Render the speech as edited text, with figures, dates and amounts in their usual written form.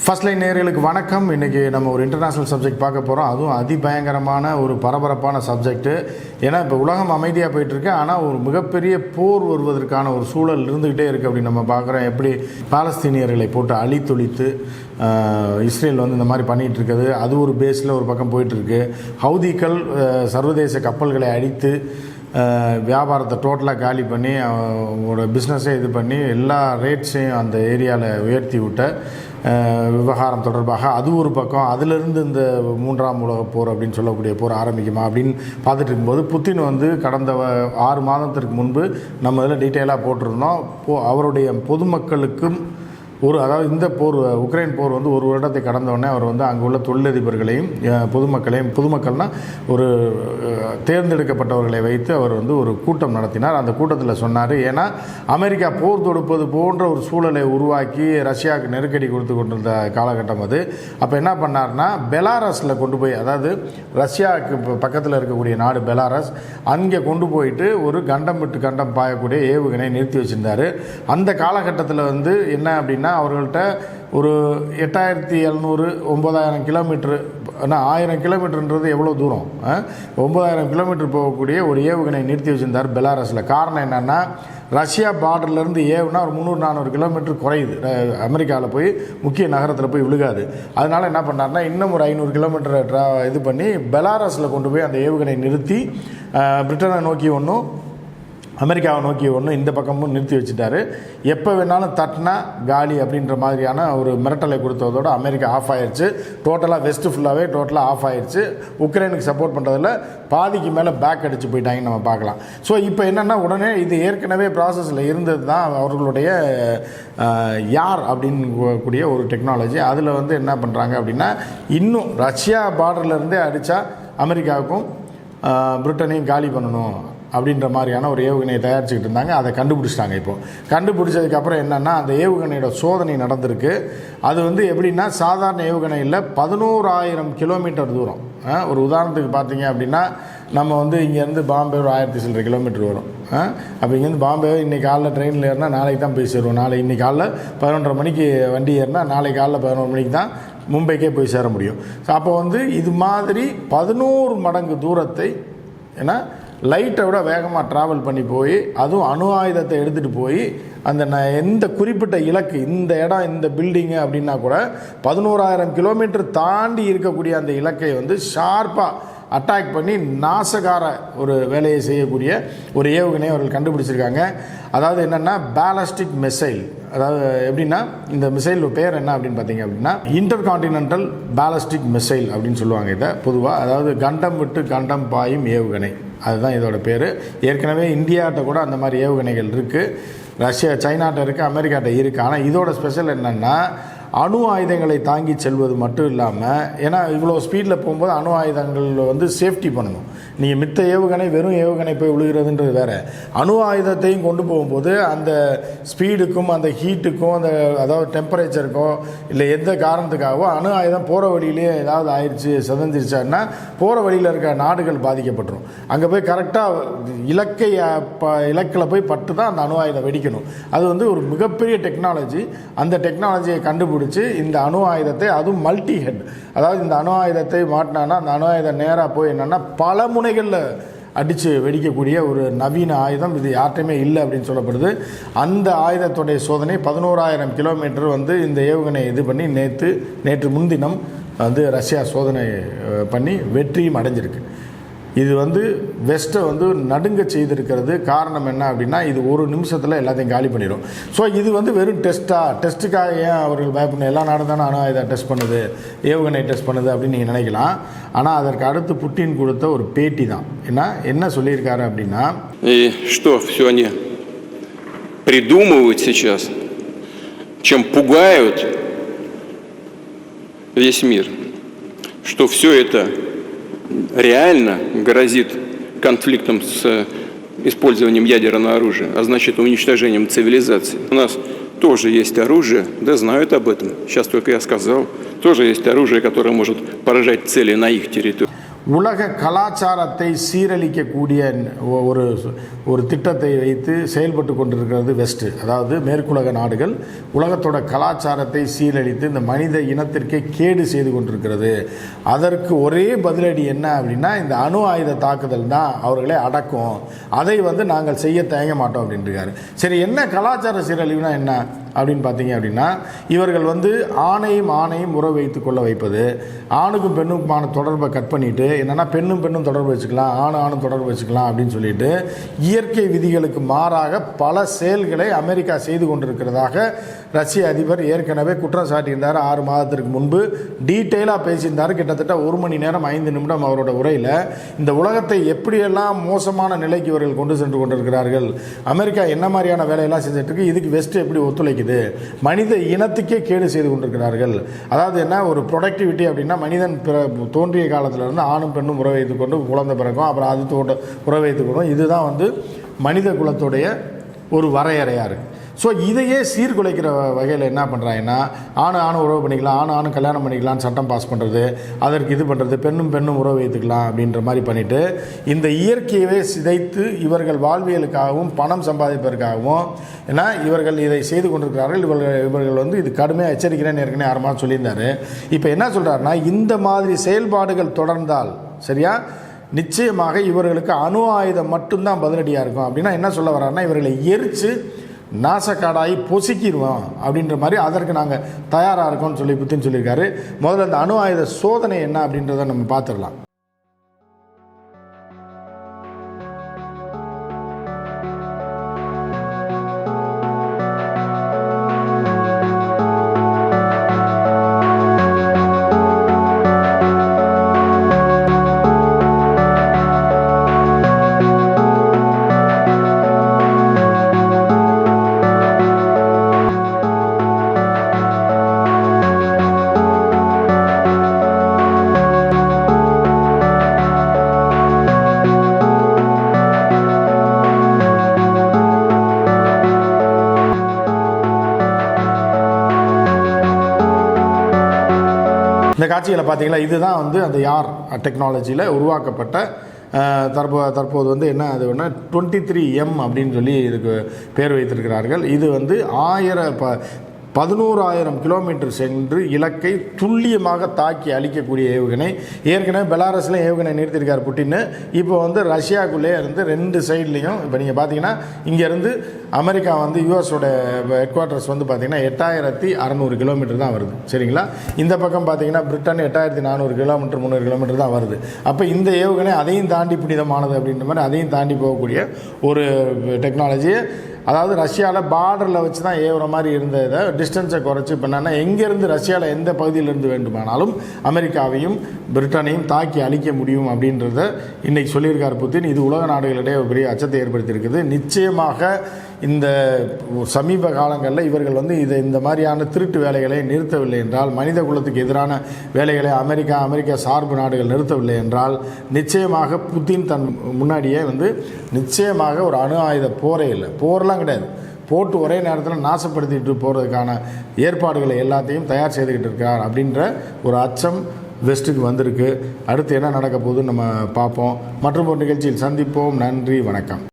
First line நேயர்களுக்கு வணக்கம். இன்றைக்கி நம்ம ஒரு இன்டர்நேஷ்னல் சப்ஜெக்ட் பார்க்க போகிறோம். அதுவும் அதிபயங்கரமான ஒரு பரபரப்பான சப்ஜெக்ட்டு. ஏன்னா இப்போ உலகம் அமைதியாக போயிட்டுருக்கு, ஆனால் ஒரு மிகப்பெரிய போர் வருவதற்கான ஒரு சூழல் இருந்துக்கிட்டே இருக்குது அப்படின்னு நம்ம பார்க்குறோம். எப்படி பாலஸ்தீனியர்களை போட்டு அழித்தொழித்து இஸ்ரேல் வந்து இந்த மாதிரி பண்ணிகிட்டு இருக்குது. அது ஒரு பேஸில் ஒரு பக்கம் போயிட்டுருக்கு. ஹவுதிகள் சர்வதேச கப்பல்களை அழித்து வியாபாரத்தை டோட்டலாக காலி பண்ணி அவங்களோட பிஸ்னஸை இது பண்ணி எல்லா ரேட்ஸையும் அந்த ஏரியாவில் உயர்த்தி விட்ட விவகாரம் தொடர்பாக அது ஒரு பக்கம். அதிலிருந்து இந்த மூன்றாம் உலகப் போர் அப்படின்னு சொல்லக்கூடிய போர் ஆரம்பிக்குமா அப்படின்னு பார்த்துட்டு இருக்கும்போது புத்தின் வந்து கடந்த 6 மாதத்திற்கு முன்பு நம்ம இதில் டீட்டெயிலாக போட்டிருந்தோம். அவருடைய பொதுமக்களுக்கும் அதாவது இந்த போர் உக்ரைன் போர் வந்து ஒரு வருடத்தை கடந்தவுடனே அவர் வந்து அங்கே உள்ள தொழிலதிபர்களையும் பொதுமக்கள்னால் ஒரு தேர்ந்தெடுக்கப்பட்டவர்களை வைத்து அவர் வந்து ஒரு கூட்டம் நடத்தினார். அந்த கூட்டத்தில் சொன்னார், ஏன்னா அமெரிக்கா போர் தொடுப்பது போன்ற ஒரு சூழலை உருவாக்கி ரஷ்யாவுக்கு நெருக்கடி கொடுத்து கொண்டிருந்த காலகட்டம் அது. அப்போ என்ன பண்ணார்னா பெலாரஸில் கொண்டு போய், அதாவது ரஷ்யாவுக்கு பக்கத்தில் இருக்கக்கூடிய நாடு பெலாரஸ், அங்கே கொண்டு போயிட்டு ஒரு கண்டம் விட்டு கண்டம் பாயக்கூடிய ஏவுகணை நிறுத்தி வச்சுருந்தார். அந்த காலகட்டத்தில் வந்து என்ன அப்படின்னா அவர்கள்ட்ட ஒரு 8700 9000 கிலோமீட்டரு, ஆனால் 1000 கிலோமீட்டருன்றது எவ்வளோ தூரம், 9000 கிலோமீட்டர் போகக்கூடிய ஒரு ஏவுகணை நிறுத்தி வச்சுருந்தார் பெலாரஸில். காரணம் என்னென்னா ரஷ்யா பார்டர்லேருந்து ஏவுனா ஒரு 300-400 கிலோமீட்டர் குறையுது, அமெரிக்காவில் போய் முக்கிய நகரத்தில் போய் விழுகாது. அதனால் என்ன பண்ணார்னா இன்னும் ஒரு 500 கிலோமீட்டர் இது பண்ணி பெலாரஸில் கொண்டு போய் அந்த ஏவுகணை நிறுத்தி பிரிட்டனை நோக்கி ஒன்றும் அமெரிக்காவை நோக்கி ஒன்று இந்த பக்கமும் நிறுத்தி வச்சுட்டாரு. எப்போ வேணாலும் தட்டினா காலி அப்படின்ற மாதிரியான ஒரு மிரட்டலை கொடுத்ததோடு அமெரிக்கா ஆஃப் ஆயிடுச்சு. டோட்டலாக வெஸ்ட்டு ஃபுல்லாகவே டோட்டலாக ஆஃப் ஆயிடுச்சு. உக்ரைனுக்கு சப்போர்ட் பண்ணுறதில் பாதிக்கு மேலே பேக் அடித்து போயிட்டாங்கன்னு நம்ம பார்க்கலாம். ஸோ இப்போ என்னென்னா உடனே இது ஏற்கனவே ப்ராசஸில் இருந்தது தான் அவர்களுடைய யார் அப்படின்னு கூடிய ஒரு டெக்னாலஜி. அதில் வந்து என்ன பண்ணுறாங்க அப்படின்னா இன்னும் ரஷ்யா பார்டர்லேருந்தே அடித்தா அமெரிக்காவுக்கும் பிரிட்டனையும் காலி பண்ணணும் அப்படின்ற மாதிரியான ஒரு ஏவுகணையை தயாரிச்சுக்கிட்டு இருந்தாங்க. அதை கண்டுபிடிச்சிட்டாங்க. இப்போது கண்டுபிடிச்சதுக்கப்புறம் என்னென்னா அந்த ஏவுகணையோட சோதனை நடந்திருக்கு. அது வந்து எப்படின்னா சாதாரண ஏவுகணை இல்லை, 11000 கிலோமீட்டர் தூரம். ஒரு உதாரணத்துக்கு பார்த்தீங்க அப்படின்னா நம்ம வந்து இங்கேருந்து பாம்பே ஒரு 1000 சில்லரை கிலோமீட்டர் வரும். அப்போ இங்கேருந்து பாம்பே இன்றைக்கி காலைல ட்ரெயினில் ஏறினா நாளைக்கு தான் போய் சேருவோம். இன்றைக்கி காலைல 11:30 மணிக்கு வண்டி ஏறினா நாளைக்கு காலைல 11 மணிக்கு தான் மும்பைக்கே போய் சேர முடியும். ஸோ அப்போ வந்து இது மாதிரி 11 மடங்கு தூரத்தை ஏன்னா லைட்டை விட வேகமாக ட்ராவல் பண்ணி போய் அதுவும் அணு ஆயுதத்தை எடுத்துகிட்டு போய் அந்த எந்த குறிப்பிட்ட இலக்கு இந்த இடம் இந்த பில்டிங்கு அப்படின்னா கூட 11000 கிலோமீட்டர் தாண்டி இருக்கக்கூடிய அந்த இலக்கை வந்து ஷார்ப்பாக அட்டாக் பண்ணி நாசகார ஒரு வேலையை செய்யக்கூடிய ஒரு ஏவுகணையை அவர்கள் கண்டுபிடிச்சிருக்காங்க. அதாவது என்னென்னா பேலஸ்டிக் மிசைல். அதாவது எப்படின்னா இந்த மிசைல் பேர் என்ன அப்படின்னு பார்த்தீங்க அப்படின்னா இன்டர்கான்டினென்டல் பேலஸ்டிக் மிசைல் அப்படின்னு சொல்லுவாங்க இதை பொதுவாக. அதாவது கண்டம் விட்டு கண்டம் பாயும் ஏவுகணை, அதுதான் இதோட பேர். ஏற்கனவே இந்தியாட்ட கூட அந்த மாதிரி ஏவுகணைகள் இருக்குது, ரஷ்யா சைனாட்ட இருக்குது, அமெரிக்காட்ட இருக்குது. ஆனால் இதோட ஸ்பெஷல் என்னென்னா அணு ஆயுதங்களை தாங்கி செல்வது மட்டும் இல்லாமல், ஏன்னா இவ்வளோ ஸ்பீடில் போகும்போது அணு ஆயுதங்கள் வந்து சேஃப்டி பண்ணணும். நீங்கள் மித்த ஏவுகணை வெறும் ஏவுகணை போய் விழுகிறதுன்றது வேறு. அணு ஆயுதத்தையும் கொண்டு போகும்போது அந்த ஸ்பீடுக்கும் அந்த ஹீட்டுக்கும் அந்த அதாவது டெம்பரேச்சருக்கும் இல்லை எந்த காரணத்துக்காகவோ அணு ஆயுதம் போகிற வழியிலே ஏதாவது ஆயிடுச்சு செதஞ்சிருச்சான்னா போகிற வழியில் இருக்க நாடுகள் பாதிக்கப்பட்டுரும். அங்கே போய் கரெக்டாக இலக்கில் போய் பட்டு தான் அந்த அணு ஆயுதம் வெடிக்கணும். அது வந்து ஒரு மிகப்பெரிய டெக்னாலஜி. அந்த டெக்னாலஜியை கண்டுபிடிச்சி இந்த அணு ஆயுதத்தை, அதுவும் மல்டி ஹெட், அதாவது இந்த அணு ஆயுதத்தை மாட்டினான்னா அந்த அணு ஆயுதம் நேராக போய் என்னென்னா பல முனைகளில் அடித்து வெடிக்கக்கூடிய ஒரு நவீன ஆயுதம். இது யார்ட்டையுமே இல்லை அப்படின்னு சொல்லப்படுது. அந்த ஆயுதத்துடைய சோதனை 11000 கிலோமீட்டர் வந்து இந்த ஏவுகணை இது பண்ணி நேற்று முன்தினம் வந்து ரஷ்யா சோதனை பண்ணி வெற்றியும் அடைஞ்சிருக்கு. இது வந்து வெஸ்ட்டை வந்து நடுங்க செய்திருக்கிறது. காரணம் என்ன அப்படின்னா இது ஒரு நிமிஷத்தில் எல்லாத்தையும் காலி பண்ணிடும். ஸோ இது வந்து வெறும் டெஸ்ட்டுக்காக ஏன் அவர்கள் பயப்படணும்? எல்லா நாடும் தானே ஆனால் இதை டெஸ்ட் பண்ணுது, ஏவுகணை டெஸ்ட் பண்ணுது அப்படின்னு நீங்கள் நினைக்கலாம். ஆனால் அதற்கு அடுத்து புட்டின் கொடுத்த ஒரு பேட்டி தான். என்ன சொல்லியிருக்காரு அப்படின்னா, что все они придумывают сейчас, чем пугают весь мир, что все это реально грозит конфликтом с использованием ядерного оружия, а значит уничтожением цивилизации. У нас тоже есть оружие, да знают об этом. Сейчас только я сказал, тоже есть оружие, которое может поражать цели на их территории. உலக கலாச்சாரத்தை சீரழிக்கக்கூடிய ஒரு திட்டத்தை வைத்து செயல்பட்டு கொண்டிருக்கிறது வெஸ்ட்டு. அதாவது மேற்குலக நாடுகள் உலகத்தோட கலாச்சாரத்தை சீரழித்து இந்த மனித இனத்திற்கே கேடு செய்து கொண்டிருக்கிறது. அதற்கு ஒரே பதிலடி என்ன அப்படின்னா இந்த அணு ஆயுத தாக்குதல் தான் அவர்களை அடக்கும். அதை நாங்கள் செய்ய தயங்க மாட்டோம் அப்படின்றாரு. சரி, என்ன கலாச்சார சீரழிவுனா என்ன அப்படின்னு பார்த்தீங்க அப்படின்னா, இவர்கள் ஆணையும் உறவு வைத்துக் கொள்ள வைப்பது, ஆணுக்கும் பெண்ணுக்குமான தொடர்பை கட் பண்ணிட்டு என்னன்னா பெண்ணும் தொடர்பு வச்சுக்கலாம், ஆணும் தொடர்பு வச்சுக்கலாம் அப்படின்னு சொல்லிட்டு இயற்கை விதிகளுக்கு மாறாக பல செயல்களை அமெரிக்கா செய்து கொண்டிருக்கிறதாக ரஷ்ய அதிபர் ஏற்கனவே குற்றம் சாட்டியிருந்தார். 6 மாதத்திற்கு முன்பு டீட்டெயிலாக பேசியிருந்தார். கிட்டத்தட்ட 1 மணி நேரம் 5 நிமிடம் அவரோட உரையில் இந்த உலகத்தை எப்படியெல்லாம் மோசமான நிலைக்கு இவர்கள் கொண்டு சென்று கொண்டிருக்கிறார்கள், அமெரிக்கா என்ன மாதிரியான வேலையெல்லாம் செஞ்சுட்டு இருக்கு, இதுக்கு வெஸ்ட் எப்படி ஒத்துழைக்குது, மனித இனத்துக்கே கேடு செய்து கொண்டிருக்கிறார்கள். அதாவது என்ன, ஒரு ப்ரொடக்டிவிட்டி அப்படின்னா மனிதன் தோன்றிய காலத்திலிருந்து ஆணும் பெண்ணும் உறவு வைத்துக் கொண்டு குழந்தை பிறக்கும், அப்புறம் அது உறவு வைத்துக் கொள்ளும். இதுதான் மனித குலத்துடைய ஒரு வரையறையாக இருக்குது. ஸோ இதையே சீர்குலைக்கிற வகையில் என்ன பண்ணுறாங்கன்னா, ஆணும் உறவு பண்ணிக்கலாம், ஆணும் கல்யாணம் பண்ணிக்கலாம்னு சட்டம் பாஸ் பண்ணுறது, அதற்கு இது பண்ணுறது, பெண்ணும் உறவு வைத்துக்கலாம் அப்படின்ற மாதிரி பண்ணிவிட்டு இந்த இயற்கையவே சிதைத்து இவர்கள் வாழ்வியலுக்காகவும் பணம் சம்பாதிப்பதற்காகவும் ஏன்னா இவர்கள் இதை செய்து கொண்டிருக்கிறார்கள். இவர்கள் இது கடுமையாக எச்சரிக்கிறேன்னு ஏற்கனவே 6 மாதம் சொல்லியிருந்தார். இப்போ என்ன சொல்கிறாருன்னா, இந்த மாதிரி செயல்பாடுகள் தொடர்ந்தால் சரியா நிச்சயமாக இவர்களுக்கு அணு ஆயுதம் மட்டும்தான் பதிலடியாக இருக்கும். அப்படின்னா என்ன சொல்ல வர்றாருன்னா, இவர்களை எரித்து நாசக்காடாகி பொசுக்கிடுவோம் அப்படின்ற மாதிரி அதற்கு நாங்கள் தயாராக இருக்கோம்னு சொல்லி புத்தின் சொல்லியிருக்காரு. முதல்ல அந்த அணு ஆயுத சோதனை என்ன அப்படின்றத நம்ம பார்த்துடலாம். இந்த காட்சிகளை பார்த்தீங்களா, இதுதான் அந்த யார் டெக்னாலஜியில் உருவாக்கப்பட்ட தற்போது என்ன அது 23M அப்படின்னு சொல்லி இதுக்கு பேர் வைத்திருக்கிறார்கள். இது 11,000 கிலோமீட்டர் சென்று இலக்கை துல்லியமாக தாக்கி அழிக்கக்கூடிய ஏவுகணை. ஏற்கனவே பெலாரஸில் ஏவுகணை நிறுத்தியிருக்கார் புட்டின். இப்போ ரஷ்யாவுக்குள்ளே 2 சைட்லேயும் இப்போ நீங்கள் பார்த்தீங்கன்னா இங்கேருந்து அமெரிக்கா யூஎஸோட ஹெட் குவார்ட்டர்ஸ் பார்த்தீங்கன்னா 8,600 கிலோமீட்டர் தான் வருது சரிங்களா. இந்த பக்கம் பார்த்தீங்கன்னா பிரிட்டன் 8,400 கிலோமீட்டர் 300 கிலோமீட்டர் தான் வருது. அப்போ இந்த ஏவுகணை அதையும் தாண்டி புனிதமானது அப்படின்ற மாதிரி அதையும் தாண்டி போகக்கூடிய ஒரு டெக்னாலஜியை, அதாவது ரஷ்யாவில் பார்டரில் வச்சு தான் ஏவுற மாதிரி இருந்த இதை டிஸ்டன்ஸை குறைச்சி இப்போ என்னென்னா எங்கேருந்து ரஷ்யாவில் எந்த பகுதியிலிருந்து வேண்டுமானாலும் அமெரிக்காவையும் பிரிட்டனையும் தாக்கி அழிக்க முடியும் அப்படின்றத இன்றைக்கி சொல்லியிருக்கார் புத்தின். இது உலக நாடுகளிடையே ஒரு பெரிய அச்சத்தை ஏற்படுத்தியிருக்குது. நிச்சயமாக இந்த சமீப காலங்களில் இவர்கள் இந்த மாதிரியான திருட்டு வேலைகளை நிறுத்தவில்லை என்றால், மனித குலத்துக்கு எதிரான வேலைகளை அமெரிக்கா சார்பு நாடுகள் நிறுத்தவில்லை என்றால் நிச்சயமாக புத்தின் தன் முன்னாடியே நிச்சயமாக ஒரு அணு ஆயுத போரே இல்லை, போரெலாம் கிடையாது, போட்டு ஒரே நேரத்தில் நாசப்படுத்திட்டு போகிறதுக்கான ஏற்பாடுகளை எல்லாத்தையும் தயார் செய்துக்கிட்டு இருக்கார் அப்படின்ற ஒரு அச்சம் வெஸ்ட்டுக்கு வந்திருக்கு. அடுத்து என்ன நடக்க போகுதுன்னு நம்ம பார்ப்போம். மற்றும் ஒரு நிகழ்ச்சியில் சந்திப்போம். நன்றி, வணக்கம்.